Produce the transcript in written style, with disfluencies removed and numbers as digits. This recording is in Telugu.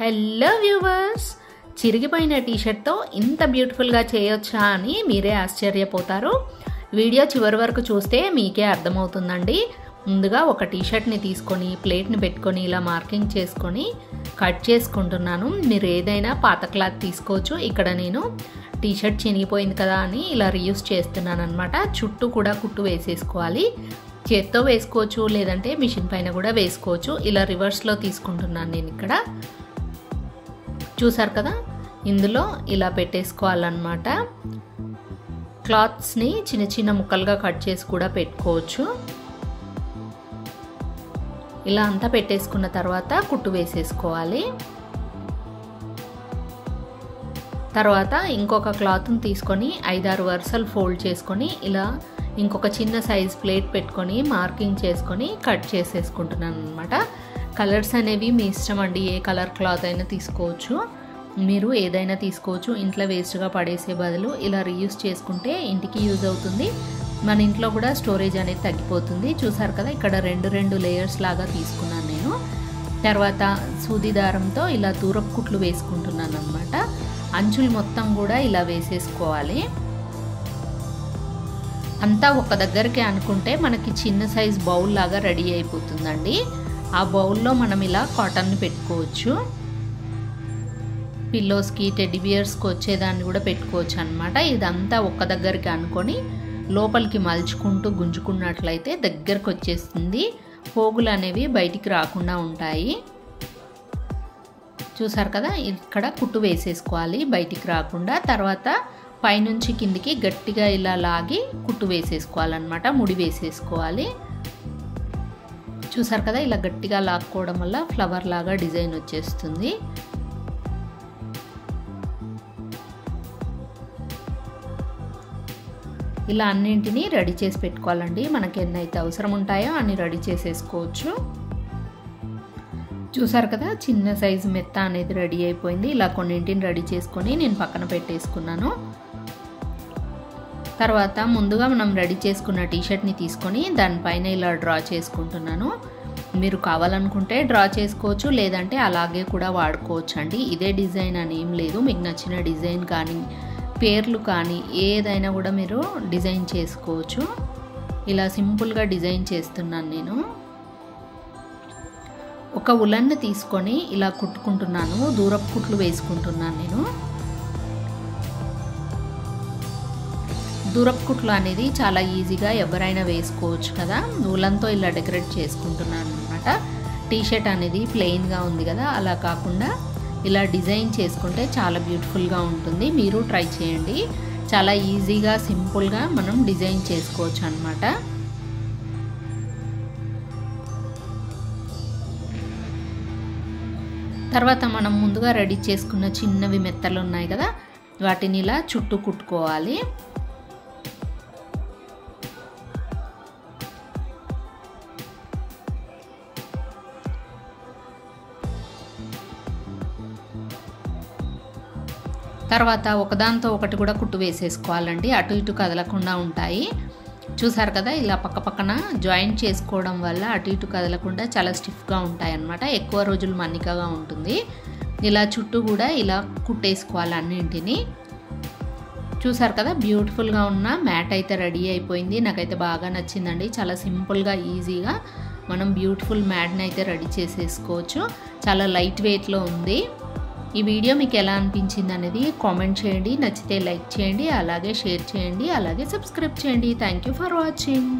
హలో వ్యూవర్స్, చిరిగిపోయిన టీషర్ట్తో ఇంత బ్యూటిఫుల్గా చేయొచ్చా అని మీరే ఆశ్చర్యపోతారు. వీడియో చివరి వరకు చూస్తే మీకే అర్థమవుతుందండి. ముందుగా ఒక టీషర్ట్ని తీసుకొని ప్లేట్ని పెట్టుకొని ఇలా మార్కింగ్ చేసుకొని కట్ చేసుకుంటున్నాను. మీరు ఏదైనా పాత క్లాత్ తీసుకోవచ్చు. ఇక్కడ నేను టీషర్ట్ చినిగిపోయింది కదా అని ఇలా రీయూస్ చేస్తున్నాను అనమాట. చుట్టూ కూడా కుట్టు వేసేసుకోవాలి. చేత్తో వేసుకోవచ్చు, లేదంటే మిషన్ పైన కూడా వేసుకోవచ్చు. ఇలా రివర్స్లో తీసుకుంటున్నాను నేను. ఇక్కడ చూసారు కదా, ఇందులో ఇలా పెట్టేసుకోవాలన్నమాట. క్లాత్స్ని చిన్న చిన్న ముక్కలుగా కట్ చేసి కూడా పెట్టుకోవచ్చు. ఇలా అంతా పెట్టేసుకున్న తర్వాత కుట్టు వేసేసుకోవాలి. తర్వాత ఇంకొక క్లాత్ని తీసుకొని 5-6 వరుసలు ఫోల్డ్ చేసుకొని ఇలా ఇంకొక చిన్న సైజ్ ప్లేట్ పెట్టుకొని మార్కింగ్ చేసుకొని కట్ చేసేసుకుంటున్నాను అనమాట. కలర్స్ అనేవి మీ ఇష్టం అండి. ఏ కలర్ క్లాత్ అయినా తీసుకోవచ్చు, మీరు ఏదైనా తీసుకోవచ్చు. ఇంట్లో వేస్ట్గా పడేసే బదులు ఇలా రీయూస్ చేసుకుంటే ఇంటికి యూజ్ అవుతుంది. మన ఇంట్లో కూడా స్టోరేజ్ అనేది తగ్గిపోతుంది. చూసారు కదా, ఇక్కడ రెండు లేయర్స్ లాగా తీసుకున్నాను నేను. తర్వాత సూది దారంతో ఇలా దూరపు కుట్లు వేసుకుంటున్నాను అనమాట. అంచులు మొత్తం కూడా ఇలా వేసేసుకోవాలి. అంతా ఒక దగ్గరికి అనుకుంటే మనకి చిన్న సైజ్ బౌల్ లాగా రెడీ అయిపోతుందండి. ఆ బౌల్లో మనం ఇలా కాటన్ని పెట్టుకోవచ్చు. పిల్లోస్కి, టెడ్డీ బియర్స్కి వచ్చేదాన్ని కూడా పెట్టుకోవచ్చు అనమాట. ఇదంతా ఒక్క దగ్గరికి అనుకొని లోపలికి మలుచుకుంటూ గుంజుకున్నట్లయితే దగ్గరకు వచ్చేస్తుంది. పోగులు అనేవి బయటికి రాకుండా ఉంటాయి. చూసారు కదా, ఇక్కడ కుట్టు వేసేసుకోవాలి బయటికి రాకుండా. తర్వాత పైనుంచి కిందికి గట్టిగా ఇలా లాగి కుట్టు వేసేసుకోవాలన్నమాట. ముడి వేసేసుకోవాలి. చూసారు కదా, ఇలా గట్టిగా లాక్కోవడం వల్ల ఫ్లవర్ లాగా డిజైన్ వచ్చేస్తుంది. ఇలా అన్నింటినీ రెడీ చేసి పెట్టుకోవాలండి. మనకి ఎన్నైతే అవసరం ఉంటాయో అన్ని రెడీ చేసేసుకోవచ్చు. చూసారు కదా, చిన్న సైజు మెత్త అనేది రెడీ అయిపోయింది. ఇలా కొన్నింటిని రెడీ చేసుకొని నేను పక్కన పెట్టేసుకున్నాను. తర్వాత ముందుగా మనం రెడీ చేసుకున్న టీషర్ట్ని తీసుకొని దానిపైన ఇలా డ్రా చేసుకుంటున్నాను. మీరు కావాలనుకుంటే డ్రా చేసుకోవచ్చు, లేదంటే అలాగే కూడా వాడుకోవచ్చు అండి. ఇదే డిజైన్ అని ఏం లేదు. మీకు నచ్చిన డిజైన్ కానీ పేర్లు కానీ ఏదైనా కూడా మీరు డిజైన్ చేసుకోవచ్చు. ఇలా సింపుల్గా డిజైన్ చేస్తున్నాను నేను. ఒక ఉలన్ని తీసుకొని ఇలా కుట్టుకుంటున్నాను. దూరపు కుట్లు వేసుకుంటున్నాను నేను. దూరపు కుట్లు అనేది చాలా ఈజీగా ఎవరైనా వేసుకోవచ్చు కదా. ఉలన్తో ఇలా డెకరేట్ చేసుకుంటున్నాను అనమాట. టీషర్ట్ అనేది ప్లెయిన్గా ఉంది కదా, అలా కాకుండా ఇలా డిజైన్ చేసుకుంటే చాలా బ్యూటిఫుల్గా ఉంటుంది. మీరు ట్రై చేయండి. చాలా ఈజీగా సింపుల్గా మనం డిజైన్ చేసుకోవచ్చు అన్నమాట. తర్వాత మనం ముందుగా రెడీ చేసుకున్న చిన్నవి మెత్తలు ఉన్నాయి కదా, వాటిని ఇలా చుట్టూ కుట్టుకోవాలి. తర్వాత ఒకదాంతో ఒకటి కూడా కుట్టు వేసేసుకోవాలండి. అటు ఇటు కదలకుండా ఉంటాయి. చూసారు కదా, ఇలా పక్క పక్కన జాయింట్ చేసుకోవడం వల్ల అటు ఇటు కదలకుండా చాలా స్టిఫ్గా ఉంటాయి అన్నమాట. ఎక్కువ రోజులు మన్నికగా ఉంటుంది. ఇలా చుట్టూ కూడా ఇలా కుట్టేసుకోవాలి అన్నింటినీ. చూసారు కదా, బ్యూటిఫుల్గా ఉన్న మ్యాట్ అయితే రెడీ అయిపోయింది. నాకైతే బాగా నచ్చిందండి. చాలా సింపుల్గా ఈజీగా మనం బ్యూటిఫుల్ మ్యాట్ని అయితే రెడీ చేసేసుకోవచ్చు. చాలా లైట్ వెయిట్లో ఉంది. ఈ వీడియో మీకు ఎలా అనిపించింది అనేది కామెంట్ చేయండి. నచ్చితే లైక్ చేయండి, అలాగే షేర్ చేయండి, అలాగే సబ్స్క్రైబ్ చేయండి. Thank you for watching.